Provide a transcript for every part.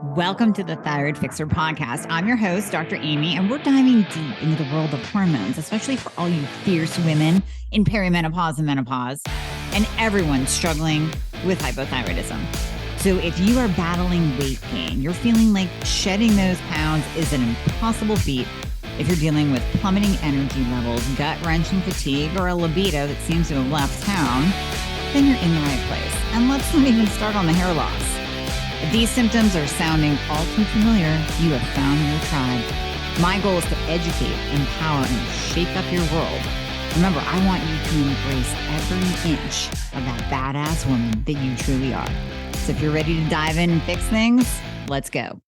Welcome to the Thyroid Fixer podcast. I'm your host, Dr. Amy, and we're diving deep into the world of hormones, especially for all you fierce women in perimenopause and menopause, and everyone struggling with hypothyroidism. So if you are battling weight gain, you're feeling like shedding those pounds is an impossible feat, if you're dealing with plummeting energy levels, gut-wrenching fatigue, or a libido that seems to have left town, then you're in the right place. And let's not even start on the hair loss. If these symptoms are sounding all too familiar, you have found your tribe. My goal is to educate, empower, and shake up your world. Remember, I want you to embrace every inch of that badass woman that you truly are. So if you're ready to dive in and fix things, let's go.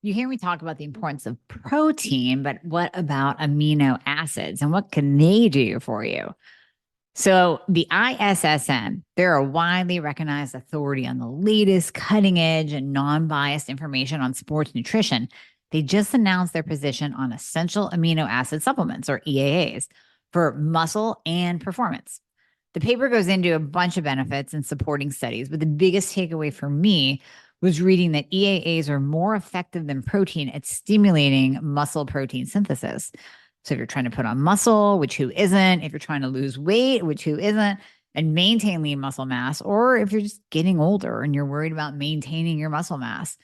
You hear me talk about the importance of protein, but what about amino acids and what can they do for you? So the ISSN, they're a widely recognized authority on the latest cutting edge and non-biased information on sports nutrition. They just announced their position on essential amino acid supplements, or EAAs, for muscle and performance. The paper goes into a bunch of benefits and supporting studies, but the biggest takeaway for me was reading that EAAs are more effective than protein at stimulating muscle protein synthesis. So if you're trying to put on muscle, which who isn't, if you're trying to lose weight, which who isn't, and maintain lean muscle mass, or if you're just getting older and you're worried about maintaining your muscle mass,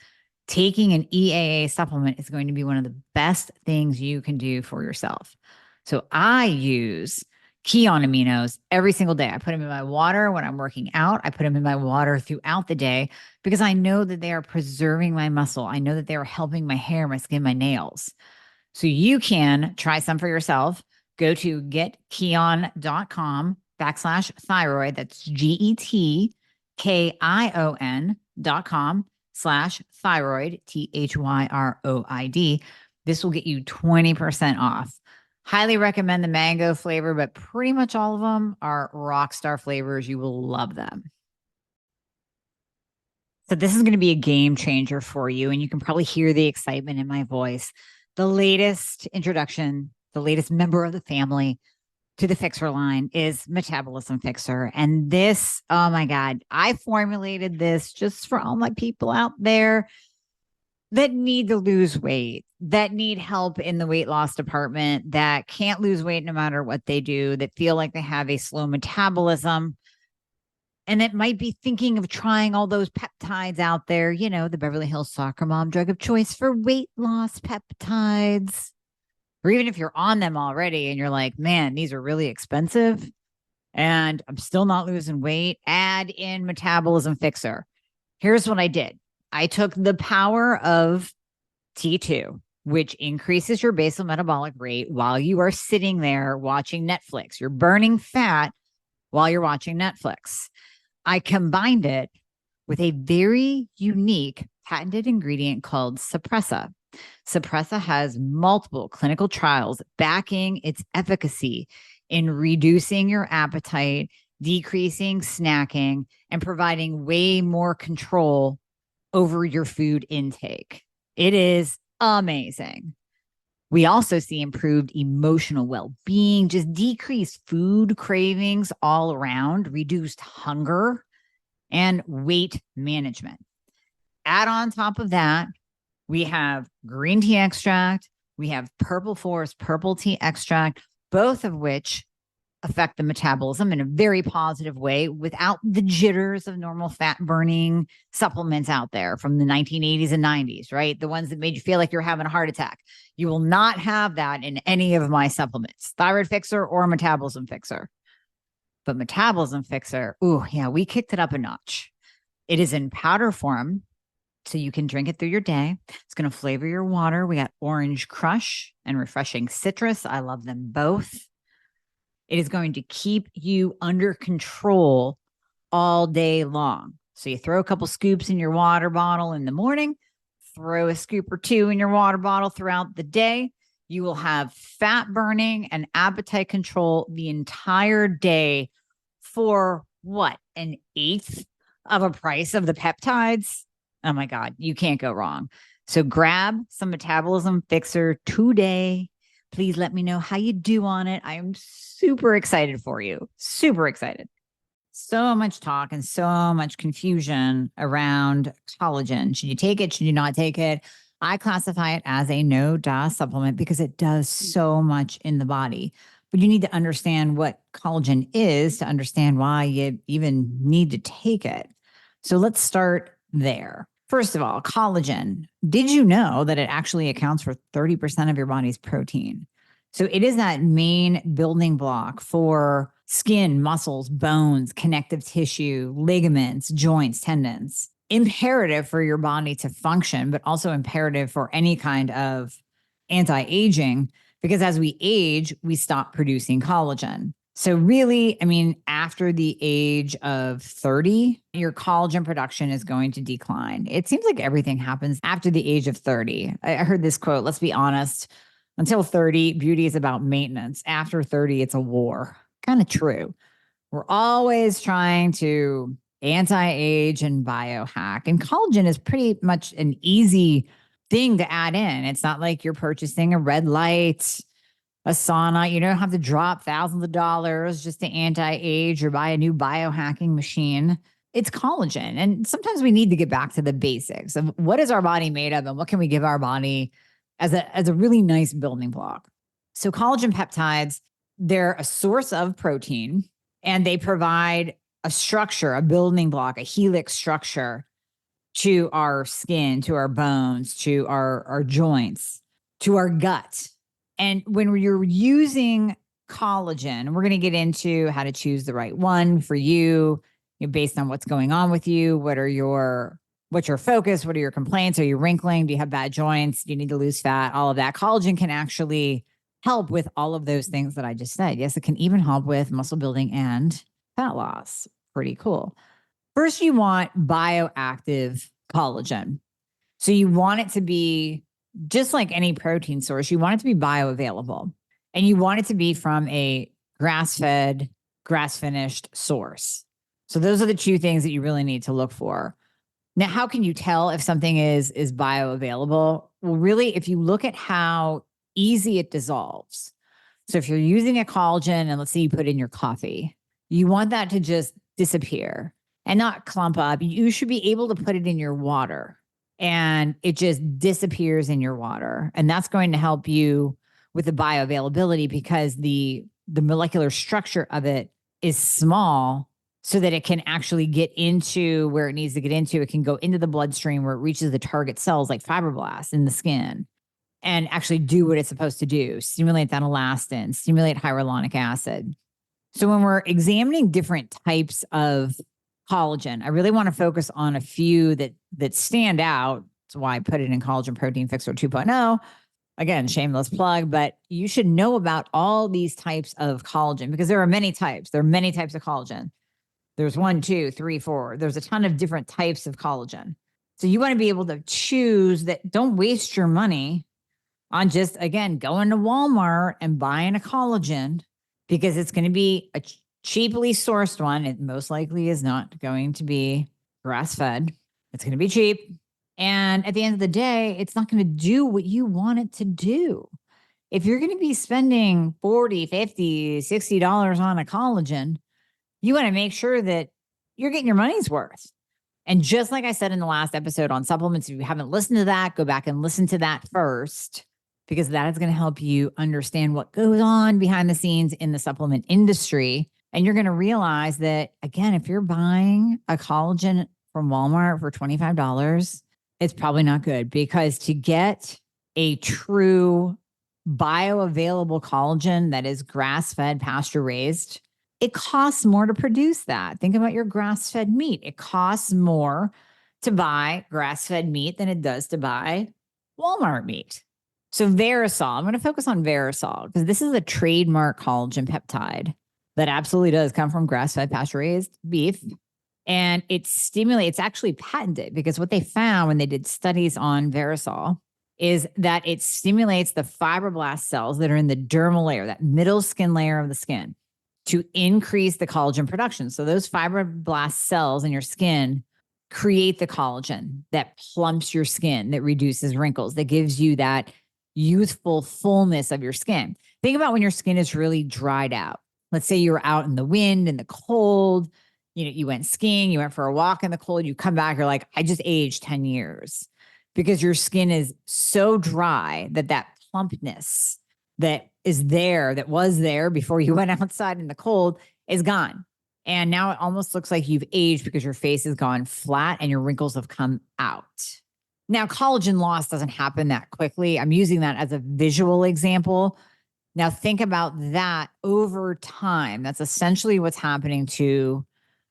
taking an EAA supplement is going to be one of the best things you can do for yourself. So I use Kion aminos every single day. I put them in my water when I'm working out. I put them in my water throughout the day because I know that they are preserving my muscle. I know that they are helping my hair, my skin, my nails. So you can try some for yourself. Go to getkion.com/thyroid. That's GETKION.com/thyroid, THYROID. This will get you 20% off. Highly recommend the mango flavor, but pretty much all of them are rock star flavors. You will love them. So this is going to be a game changer for you, and you can probably hear the excitement in my voice. The latest introduction, the latest member of the family to the Fixer line is Metabolism Fixer. And this, oh my God, I formulated this just for all my people out there that need to lose weight, that need help in the weight loss department, that can't lose weight no matter what they do, that feel like they have a slow metabolism, and that might be thinking of trying all those peptides out there, you know, the Beverly Hills soccer mom drug of choice for weight loss peptides. Or even if you're on them already and you're like, man, these are really expensive and I'm still not losing weight, add in Metabolism Fixer. Here's what I did. I took the power of T2, which increases your basal metabolic rate while you are sitting there watching Netflix. You're burning fat while you're watching Netflix. I combined it with a very unique patented ingredient called Suppressa. Suppressa has multiple clinical trials backing its efficacy in reducing your appetite, decreasing snacking, and providing way more control over your food intake. It is amazing. We also see improved emotional well-being, just decreased food cravings all around, reduced hunger, and weight management. Add on top of that, we have green tea extract, we have purple forest purple tea extract, both of which affect the metabolism in a very positive way without the jitters of normal fat burning supplements out there from the 1980s and 90s, right? The ones that made you feel like you're having a heart attack. You will not have that in any of my supplements, Thyroid Fixer or Metabolism Fixer. But Metabolism Fixer, ooh, yeah, we kicked it up a notch. It is in powder form, so you can drink it through your day. It's going to flavor your water. We got orange crush and refreshing citrus. I love them both. It is going to keep you under control all day long. So you throw a couple scoops in your water bottle in the morning, throw a scoop or two in your water bottle throughout the day. You will have fat burning and appetite control the entire day for what? An eighth of a price of the peptides? Oh my God, you can't go wrong. So grab some Metabolism Fixer today. Please let me know how you do on it. I am super excited for you. Super excited. So much talk and so much confusion around collagen. Should you take it? Should you not take it? I classify it as a no-DA supplement because it does so much in the body. But you need to understand what collagen is to understand why you even need to take it. So let's start there. First of all, collagen. Did you know that it actually accounts for 30% of your body's protein? So it is that main building block for skin, muscles, bones, connective tissue, ligaments, joints, tendons. Imperative for your body to function, but also imperative for any kind of anti-aging, because as we age, we stop producing collagen. So really, I mean, after the age of 30, your collagen production is going to decline. It seems like everything happens after the age of 30. I heard this quote, let's be honest, until 30, beauty is about maintenance. After 30, it's a war. Kind of true. We're always trying to anti-age and biohack. And collagen is pretty much an easy thing to add in. It's not like you're purchasing a red light, a sauna. You don't have to drop thousands of dollars just to anti-age or buy a new biohacking machine. It's collagen. And sometimes we need to get back to the basics of what is our body made of and what can we give our body as a really nice building block. So collagen peptides, they're a source of protein and they provide a structure, a building block, a helix structure to our skin, to our bones, to our joints, to our gut. And when you're using collagen, we're going to get into how to choose the right one for you, based on what's going on with you. What's your focus? What are your complaints? Are you wrinkling? Do you have bad joints? Do you need to lose fat? All of that. Collagen can actually help with all of those things that I just said. Yes, it can even help with muscle building and fat loss. Pretty cool. First, you want bioactive collagen. So you want it to be just like any protein source. You want it to be bioavailable and you want it to be from a grass-fed, grass-finished source. So those are the two things that you really need to look for. Now, how can you tell if something is bioavailable? Well, really, if you look at how easy it dissolves. So if you're using a collagen and let's say you put in your coffee, you want that to just disappear and not clump up. You should be able to put it in your water and it just disappears in your water. And that's going to help you with the bioavailability because the molecular structure of it is small so that it can actually get into where it needs to get into. It can go into the bloodstream where it reaches the target cells like fibroblasts in the skin and actually do what it's supposed to do, stimulate that elastin, stimulate hyaluronic acid. So when we're examining different types of collagen, I really want to focus on a few that stand out. That's why I put it in Collagen Protein Fixer 2.0. Again, shameless plug, but you should know about all these types of collagen because there are many types. There are many types of collagen. There's 1, 2, 3, 4. There's a ton of different types of collagen. So you want to be able to choose that. Don't waste your money on just, again, going to Walmart and buying a collagen because it's going to be a cheaply sourced one. It most likely is not going to be grass-fed. It's going to be cheap. And at the end of the day, it's not going to do what you want it to do. If you're going to be spending $40, $50, $60 on a collagen, you want to make sure that you're getting your money's worth. And just like I said in the last episode on supplements, if you haven't listened to that, go back and listen to that first, because that is going to help you understand what goes on behind the scenes in the supplement industry. And you're going to realize that, again, if you're buying a collagen from Walmart for $25, it's probably not good because to get a true bioavailable collagen that is grass-fed, pasture-raised, it costs more to produce that. Think about your grass-fed meat. It costs more to buy grass-fed meat than it does to buy Walmart meat. So Verisol, I'm going to focus on Verisol because this is a trademark collagen peptide that absolutely does come from grass-fed, pasture-raised beef. And it's actually patented because what they found when they did studies on Verisol is that it stimulates the fibroblast cells that are in the dermal layer, that middle skin layer of the skin, to increase the collagen production. So those fibroblast cells in your skin create the collagen that plumps your skin, that reduces wrinkles, that gives you that youthful fullness of your skin. Think about when your skin is really dried out. Let's say you're out in the wind, in the cold, You went skiing, you went for a walk in the cold, you come back, you're like, I just aged 10 years because your skin is so dry that plumpness that is there, that was there before you went outside in the cold is gone. And now it almost looks like you've aged because your face has gone flat and your wrinkles have come out. Now, collagen loss doesn't happen that quickly. I'm using that as a visual example. Now, think about that over time. That's essentially what's happening to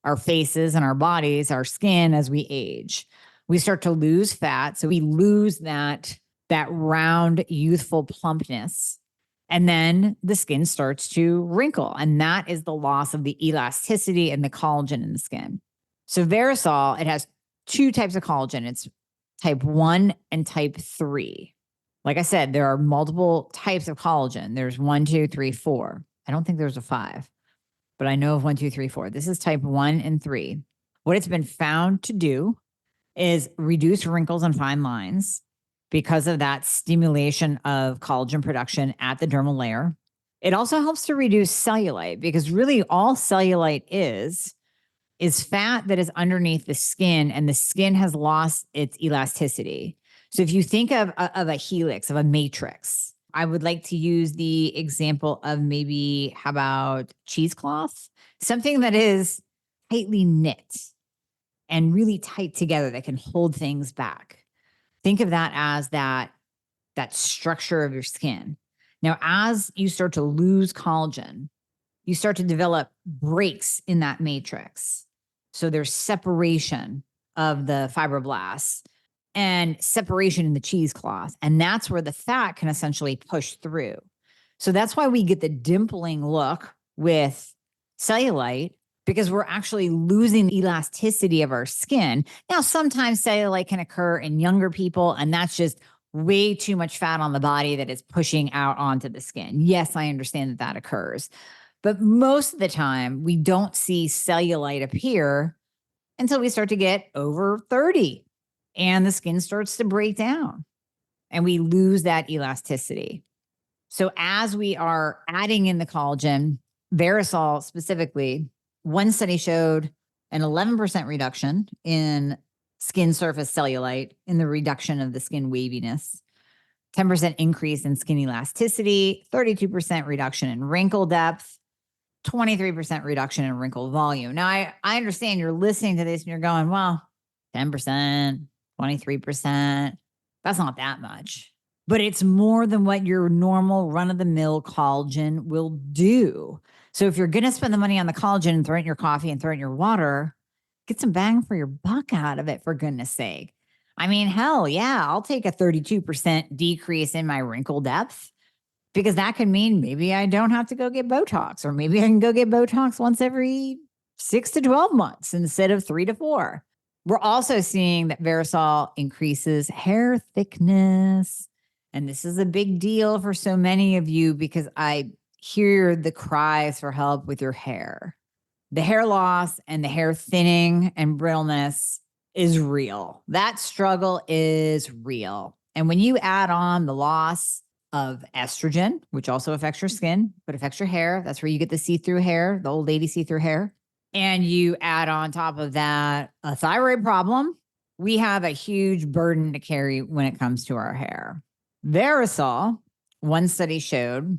our faces and our bodies, our skin as we age. We start to lose fat. So we lose that round, youthful plumpness. And then the skin starts to wrinkle. And that is the loss of the elasticity and the collagen in the skin. So Verisol, it has two types of collagen. It's type 1 and type 3. Like I said, there are multiple types of collagen. There's 1, 2, 3, 4. I don't think there's a 5, but I know of 1, 2, 3, 4. This is type 1 and 3. What it's been found to do is reduce wrinkles and fine lines because of that stimulation of collagen production at the dermal layer. It also helps to reduce cellulite because really all cellulite is fat that is underneath the skin, and the skin has lost its elasticity. So if you think of a helix, of a matrix, I would like to use the example of maybe, how about cheesecloth? Something that is tightly knit and really tight together that can hold things back. Think of that as that structure of your skin. Now, as you start to lose collagen, you start to develop breaks in that matrix. So there's separation of the fibroblasts and separation in the cheesecloth. And that's where the fat can essentially push through. So that's why we get the dimpling look with cellulite, because we're actually losing the elasticity of our skin. Now, sometimes cellulite can occur in younger people, and that's just way too much fat on the body that is pushing out onto the skin. Yes, I understand that occurs. But most of the time, we don't see cellulite appear until we start to get over 30 and the skin starts to break down and we lose that elasticity. So as we are adding in the collagen, Verisol specifically, one study showed an 11% reduction in skin surface cellulite in the reduction of the skin waviness, 10% increase in skin elasticity, 32% reduction in wrinkle depth, 23% reduction in wrinkle volume. Now, I understand you're listening to this and you're going, well, 10%, 23%, that's not that much. But it's more than what your normal run-of-the-mill collagen will do. So if you're going to spend the money on the collagen and throw it in your coffee and throw it in your water, get some bang for your buck out of it, for goodness sake. I mean, hell yeah, I'll take a 32% decrease in my wrinkle depth, because that could mean maybe I don't have to go get Botox, or maybe I can go get Botox once every 6 to 12 months instead of 3 to 4. We're also seeing that Verisol increases hair thickness. And this is a big deal for so many of you because I hear the cries for help with your hair. The hair loss and the hair thinning and brittleness is real. That struggle is real. And when you add on the loss of estrogen, which also affects your skin, but affects your hair, that's where you get the see-through hair, the old lady see-through hair. And you add on top of that a thyroid problem, we have a huge burden to carry when it comes to our hair. Verisol, one study showed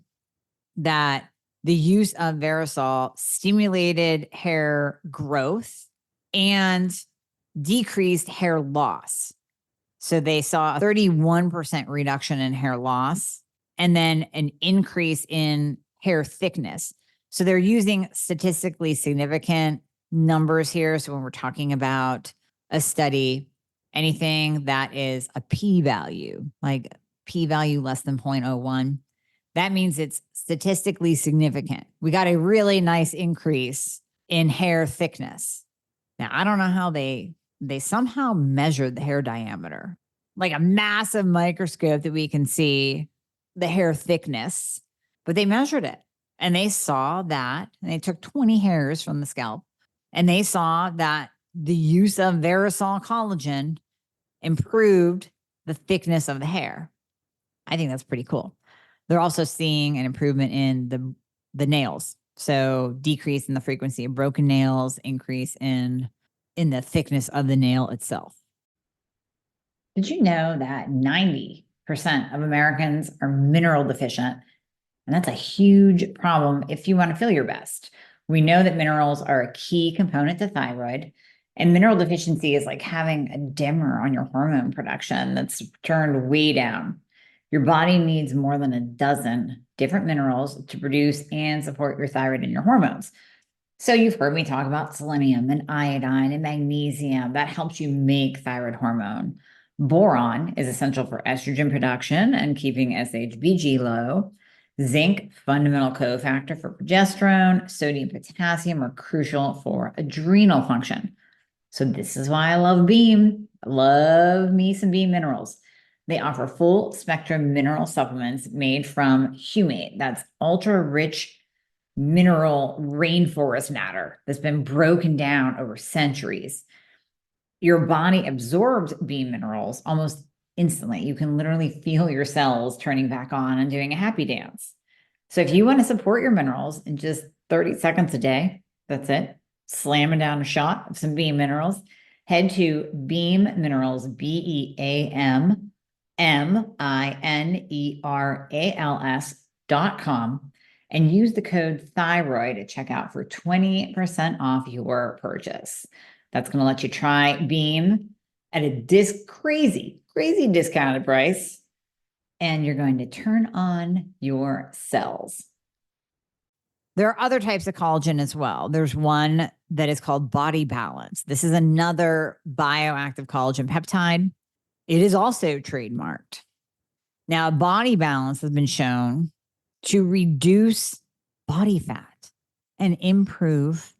that the use of Verisol stimulated hair growth and decreased hair loss. So they saw a 31% reduction in hair loss and then an increase in hair thickness. So they're using statistically significant numbers here. So when we're talking about a study, anything that is a p-value, like p-value less than 0.01, that means it's statistically significant. We got a really nice increase in hair thickness. Now, I don't know how they somehow measured the hair diameter, like a massive microscope that we can see the hair thickness, but they measured it and they saw that, and they took 20 hairs from the scalp and they saw that the use of Verisol collagen improved the thickness of the hair. I think that's pretty cool. They're also seeing an improvement in the nails. So decrease in the frequency of broken nails, increase in the thickness of the nail itself. Did you know that 90% of Americans are mineral deficient? And that's a huge problem if you want to feel your best. We know that minerals are a key component to thyroid, and mineral deficiency is like having a dimmer on your hormone production that's turned way down. Your body needs more than a dozen different minerals to produce and support your thyroid and your hormones. So you've heard me talk about selenium and iodine and magnesium. That helps you make thyroid hormone. Boron is essential for estrogen production and keeping SHBG low. Zinc, fundamental cofactor for progesterone. Sodium, potassium are crucial for adrenal function. So this is why I love Beam. I love me some Beam minerals. They offer full spectrum mineral supplements made from humate. That's ultra rich mineral rainforest matter that's been broken down over centuries. Your body absorbs Beam minerals almost instantly. You can literally feel your cells turning back on and doing a happy dance. So if you want to support your minerals in just 30 seconds a day, that's it, slamming down a shot of some Beam minerals, head to Beam Minerals, BeamMinerals.com and use the code thyroid at checkout for 20% off your purchase. That's going to let you try Beam at a crazy discounted price, and you're going to turn on your cells. There are other types of collagen as well. There's one that is called Body Balance. This is another bioactive collagen peptide. It is also trademarked. Now, Body Balance has been shown to reduce body fat and improve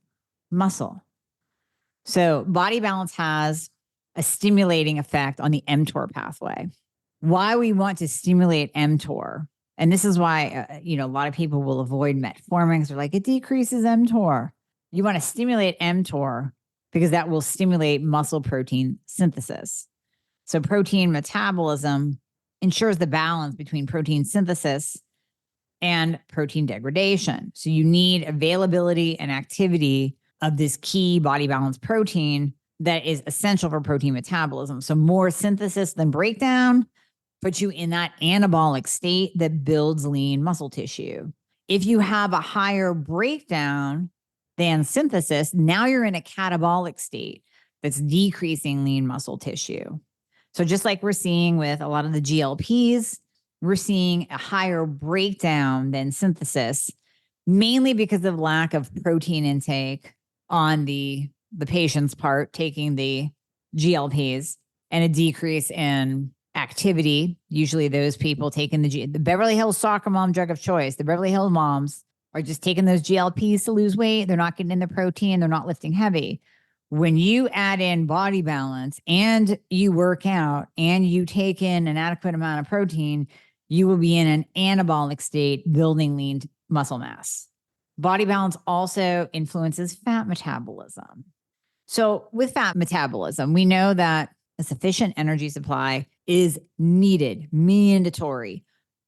muscle. So Body Balance has a stimulating effect on the mTOR pathway. Why we want to stimulate mTOR, and this is why a lot of people will avoid metformin because they're like, it decreases mTOR. You want to stimulate mTOR because that will stimulate muscle protein synthesis. So protein metabolism ensures the balance between protein synthesis and protein degradation. So you need availability and activity of this key body balance protein that is essential for protein metabolism. So more synthesis than breakdown puts you in that anabolic state that builds lean muscle tissue. If you have a higher breakdown than synthesis, now you're in a catabolic state that's decreasing lean muscle tissue. So just like we're seeing with a lot of the GLPs, we're seeing a higher breakdown than synthesis, mainly because of lack of protein intake on the patient's part taking the GLPs, and a decrease in activity. Usually those people taking the Beverly Hills soccer mom drug of choice, the Beverly Hills moms are just taking those GLPs to lose weight. They're not getting in the protein. They're not lifting heavy. When you add in Body Balance and you work out and you take in an adequate amount of protein, you will be in an anabolic state, building lean muscle mass. Body Balance also influences fat metabolism. So with fat metabolism, we know that a sufficient energy supply is needed, mandatory,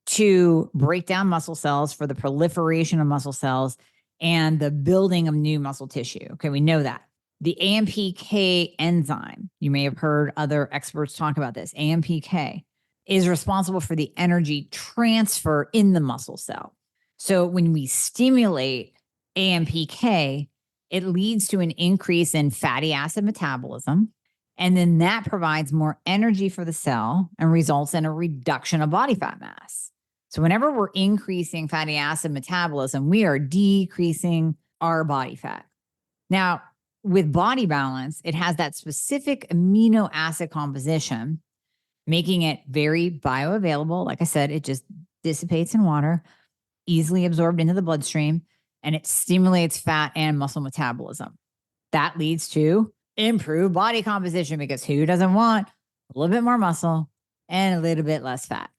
to break down muscle cells for the proliferation of muscle cells and the building of new muscle tissue. Okay, we know that. The AMPK enzyme, you may have heard other experts talk about this, AMPK, is responsible for the energy transfer in the muscle cell. So when we stimulate AMPK, it leads to an increase in fatty acid metabolism, and then that provides more energy for the cell and results in a reduction of body fat mass. So whenever we're increasing fatty acid metabolism, we are decreasing our body fat. Now, with Body Balance, it has that specific amino acid composition, making it very bioavailable. Like I said, it just dissipates in water, easily absorbed into the bloodstream, and it stimulates fat and muscle metabolism. That leads to improved body composition, because who doesn't want a little bit more muscle and a little bit less fat?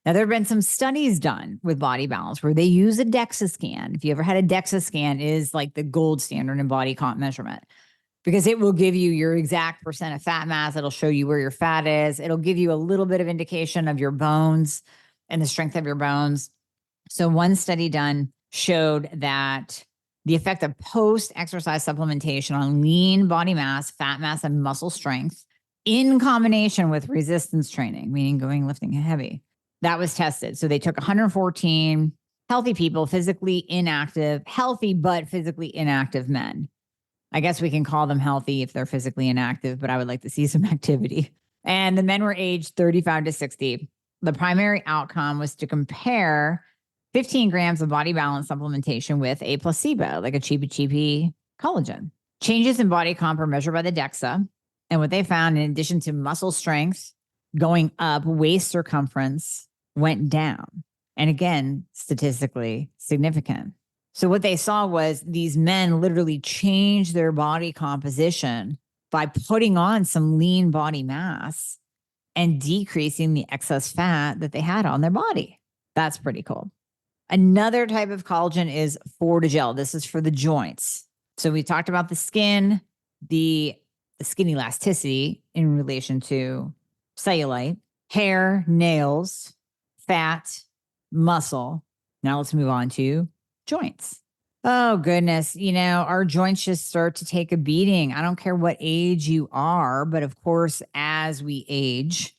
Now, there have been some studies done with Body Balance where they use a DEXA scan. If you ever had a DEXA scan, it is like the gold standard in body comp measurement, because it will give you your exact percent of fat mass. It'll show you where your fat is. It'll give you a little bit of indication of your bones and the strength of your bones. So one study done showed that The effect of post-exercise supplementation on lean body mass, fat mass, and muscle strength in combination with resistance training, meaning lifting heavy. That was tested. So they took 114 healthy people, physically inactive, healthy but physically inactive men. I guess we can call them healthy if they're physically inactive, but I would like to see some activity. And the men were aged 35 to 60. The primary outcome was to compare 15 grams of body balance supplementation with a placebo, like a cheapy collagen. Changes in body comp are measured by the DEXA. And what they found, in addition to muscle strength going up, waist circumference went down. And again, statistically significant. So what they saw was these men literally changed their body composition by putting on some lean body mass and decreasing the excess fat that they had on their body. That's pretty cool. Another type of collagen is Fortigel. This is for the joints. So we talked about the skin, the skin elasticity in relation to cellulite, hair, nails, fat, muscle. Now let's move on to joints. Oh, goodness. Our joints just start to take a beating. I don't care what age you are, but of course, as we age,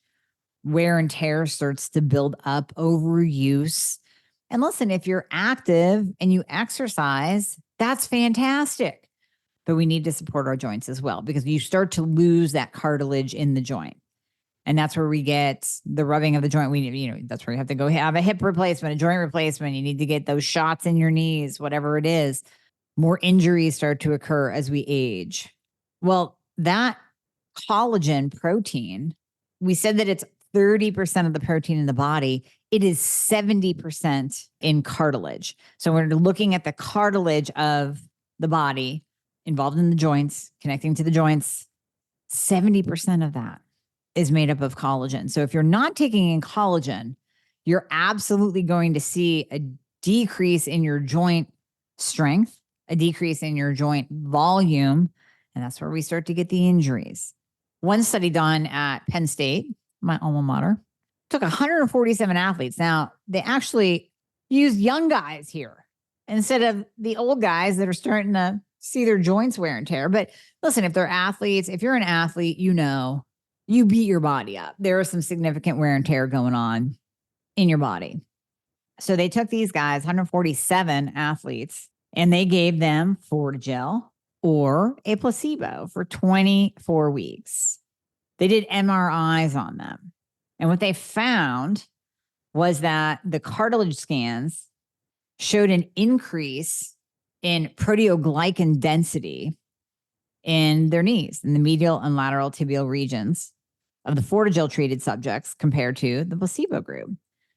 wear and tear starts to build up, overuse. And listen, if you're active and you exercise, that's fantastic. But we need to support our joints as well, because you start to lose that cartilage in the joint. And that's where we get the rubbing of the joint. That's where you have to go have a hip replacement, a joint replacement. You need to get those shots in your knees, whatever it is. More injuries start to occur as we age. Well, that collagen protein, we said that it's 30% of the protein in the body. It is 70% in cartilage. So we're looking at the cartilage of the body involved in the joints, connecting to the joints. 70% of that is made up of collagen. So if you're not taking in collagen, you're absolutely going to see a decrease in your joint strength, a decrease in your joint volume, and that's where we start to get the injuries. One study done at Penn State, my alma mater, took 147 athletes. Now, they actually used young guys here instead of the old guys that are starting to see their joints wear and tear. But listen, if they're athletes, if you're an athlete, you beat your body up. There is some significant wear and tear going on in your body. So they took these guys, 147 athletes, and they gave them Fortigel or a placebo for 24 weeks. They did MRIs on them. And what they found was that the cartilage scans showed an increase in proteoglycan density in their knees, in the medial and lateral tibial regions of the Fortigel treated subjects compared to the placebo group.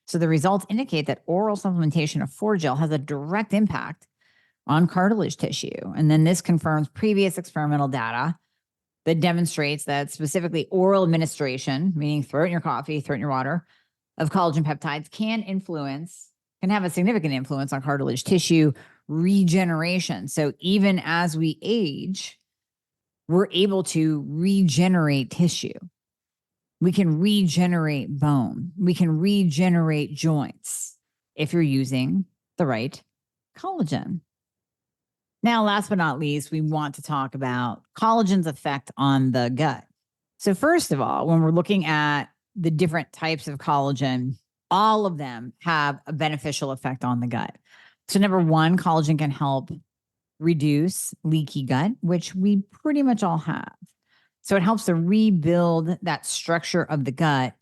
So the results indicate that oral supplementation of Fortigel has a direct impact on cartilage tissue. And then this confirms previous experimental data that demonstrates that specifically oral administration, meaning throw it in your coffee, throw it in your water, of collagen peptides can have a significant influence on cartilage tissue regeneration. So even as we age, we're able to regenerate tissue. We can regenerate bone. We can regenerate joints if you're using the right collagen. Now, last but not least, we want to talk about collagen's effect on the gut. So first of all, when we're looking at the different types of collagen, all of them have a beneficial effect on the gut. So number one, collagen can help reduce leaky gut, which we pretty much all have. So it helps to rebuild that structure of the gut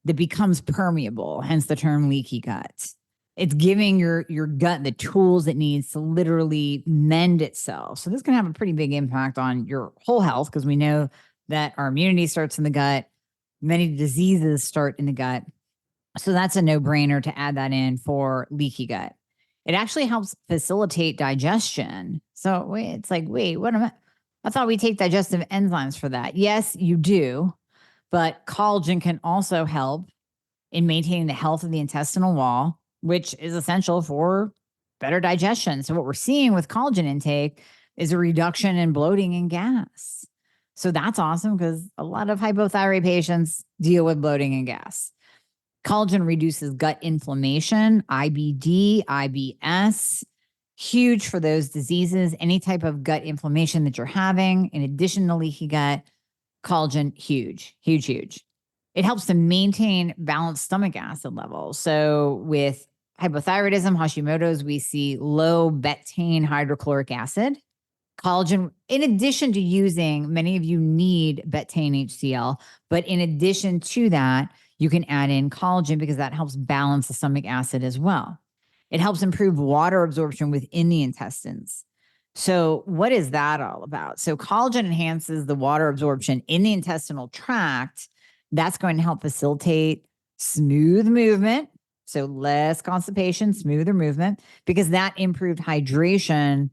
that becomes permeable, hence the term leaky gut. It's giving your gut the tools it needs to literally mend itself. So this can have a pretty big impact on your whole health, because we know that our immunity starts in the gut. Many diseases start in the gut. So that's a no-brainer to add that in for leaky gut. It actually helps facilitate digestion. So it's like, wait, what am I thought we take digestive enzymes for that. Yes, you do. But collagen can also help in maintaining the health of the intestinal wall, which is essential for better digestion. So what we're seeing with collagen intake is a reduction in bloating and gas. So that's awesome, because a lot of hypothyroid patients deal with bloating and gas. Collagen reduces gut inflammation, IBD, IBS. Huge for those diseases, any type of gut inflammation that you're having. In addition to leaky gut, collagen, huge, huge, huge. It helps to maintain balanced stomach acid levels. So with hypothyroidism, Hashimoto's, we see low betaine hydrochloric acid. Collagen, in addition to using, many of you need betaine HCl, but in addition to that, you can add in collagen because that helps balance the stomach acid as well. It helps improve water absorption within the intestines. So what is that all about? So collagen enhances the water absorption in the intestinal tract. That's going to help facilitate smooth movement. So less constipation, smoother movement, because that improved hydration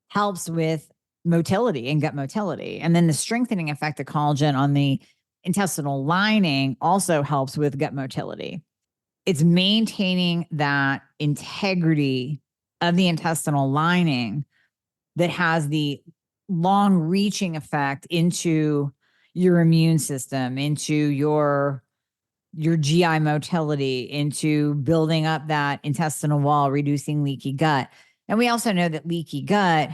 helps with motility and gut motility. And then the strengthening effect of collagen on the intestinal lining also helps with gut motility. It's maintaining that integrity of the intestinal lining that has the long-reaching effect into your immune system, into your GI motility, into building up that intestinal wall, reducing leaky gut. And we also know that leaky gut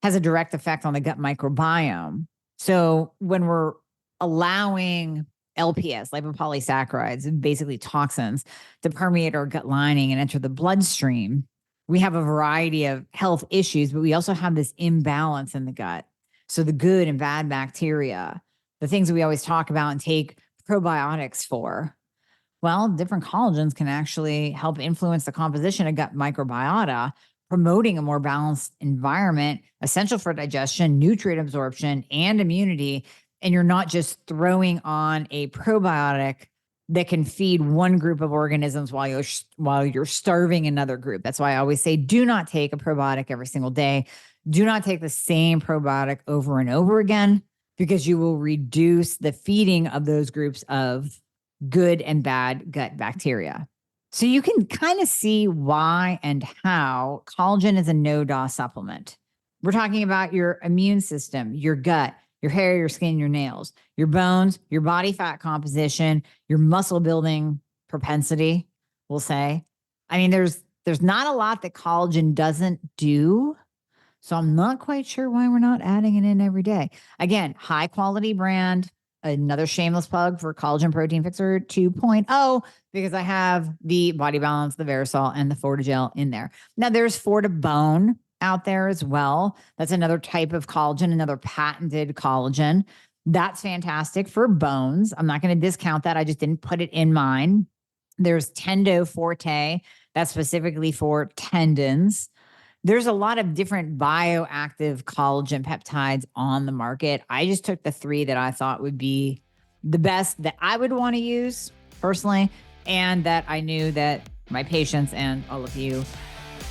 has a direct effect on the gut microbiome. So when we're allowing LPS, lipopolysaccharides, basically toxins, to permeate our gut lining and enter the bloodstream, we have a variety of health issues, but we also have this imbalance in the gut. So the good and bad bacteria, the things that we always talk about and take probiotics for, well, different collagens can actually help influence the composition of gut microbiota, promoting a more balanced environment, essential for digestion, nutrient absorption, and immunity. And you're not just throwing on a probiotic that can feed one group of organisms while you're starving another group. That's why I always say, do not take a probiotic every single day. Do not take the same probiotic over and over again, because you will reduce the feeding of those groups of good and bad gut bacteria. So you can kind of see why and how collagen is a no-DOS supplement. We're talking about your immune system, your gut, your hair, your skin, your nails, your bones, your body fat composition, your muscle building propensity, we'll say. I mean, there's not a lot that collagen doesn't do. So I'm not quite sure why we're not adding it in every day. Again, high quality brand, another shameless plug for Collagen Protein Fixer 2.0, because I have the Body Balance, the Verisol, and the Fortigel in there. Now there's Fortibone out there as well. That's another type of collagen, another patented collagen. That's fantastic for bones. I'm not going to discount that. I just didn't put it in mine. There's Tendo Forte. That's specifically for tendons. There's a lot of different bioactive collagen peptides on the market. I just took the 3 that I thought would be the best that I would want to use personally, and that I knew that my patients and all of you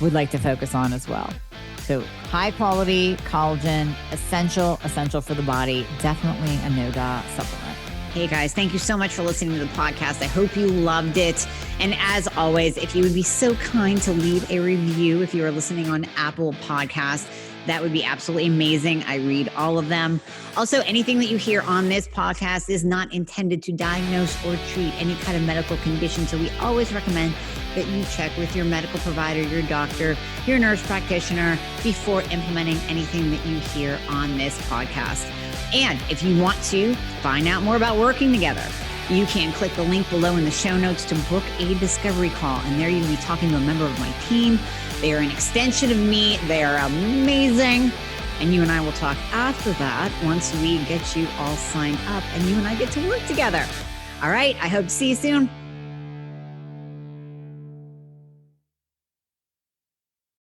would like to focus on as well. So high quality collagen, essential for the body, definitely a no-DA supplement. Hey guys, thank you so much for listening to the podcast. I hope you loved it. And as always, if you would be so kind to leave a review if you are listening on Apple Podcasts, that would be absolutely amazing. I read all of them. Also, anything that you hear on this podcast is not intended to diagnose or treat any kind of medical condition. So we always recommend that you check with your medical provider, your doctor, your nurse practitioner before implementing anything that you hear on this podcast. And if you want to find out more about working together, you can click the link below in the show notes to book a discovery call. And there you'll be talking to a member of my team. They are an extension of me. They are amazing. And you and I will talk after that once we get you all signed up and you and I get to work together. All right. I hope to see you soon.